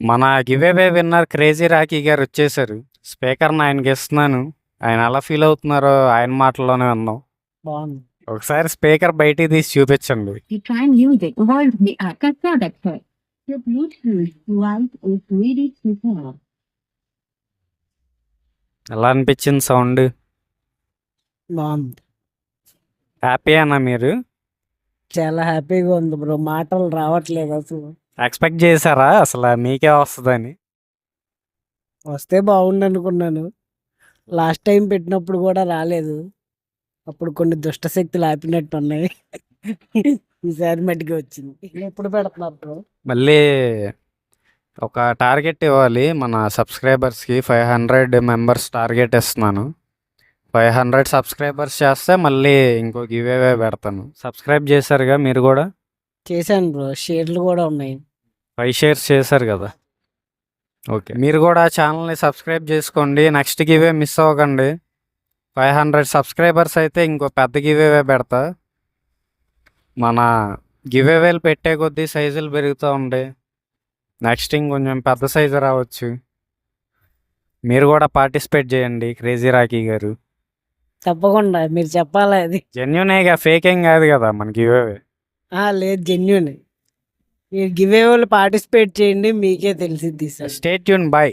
మన giveaway winner crazy Rocky గారు వచ్చేసారు. స్పీకర్‌ని ఆయనకి ఇస్తున్నాను. ఆయన ఎలా ఫీల్ అవుతున్నారో ఆయన మాటల్లోనే విందాం. బాగుంది. ఒకసారి స్పీకర్ బయటికి తీసి చూపించండి. You try music world the Akka product. Your Bluetooth device is ready to pair. ఎలా అనిపించింది సౌండ్? బాగుంది. హ్యాపీయేనా మీరు? చాలా హ్యాపీగా ఉంది బ్రో. మాటలు రావట్లేదు అసలు. ఎక్స్‌పెక్ట్ చేశారా అసల మీకే వస్తదని? వస్తే బాగుండు అనుకున్నాను. లాస్ట్ టైం పెట్టినప్పుడు కూడా రాలేదు. అప్పుడు కొన్ని దుష్ట శక్తులు ఆపినట్టున్నాయి. ఈసారి మట్టికి వచ్చింది. ఎప్పుడు పెడుతున్నారు బ్రో? మళ్ళీ ఒక టార్గెట్ ఇవ్వాలి మన సబ్స్క్రైబర్స్‌కి. 500 మెంబర్స్ టార్గెట్ ఇస్తున్నాను. 500 సబ్స్క్రైబర్స్ చేస్తే మళ్ళీ ఇంకో గివేవే పెడతాను. సబ్స్క్రైబ్ చేశారుగా మీరు కూడా? చేశాను బ్రో. షేర్లు కూడా ఉన్నాయి. 5 షేర్స్ చేశారు కదా! ఓకే. మీరు కూడా ఛానల్‌ని సబ్స్క్రైబ్ చేసుకోండి. నెక్స్ట్ గివే మిస్ అవ్వకండి. 500 సబ్స్క్రైబర్స్ అయితే ఇంకో పెద్ద గివేవే పెడతా. మన గివేవేలు పెట్టే కొద్దీ సైజులు పెరుగుతూ ఉంటాయి. నెక్స్ట్ ఇంకొంచెం పెద్ద సైజు రావచ్చు. మీరు కూడా పార్టిసిపేట్ చేయండి క్రేజీ రాకీ గారు. తప్పకుండా మీరు చెప్పాలా అది. జెన్యూనేగా, ఫేక్ ఏం కాదు కదా మన గివేవే. లేదు జెన్యున్. మీరు గివ్ అవే పార్టిసిపేట్ చేయండి, మీకే తెలిసిద్ది సార్. Stay tune. బై.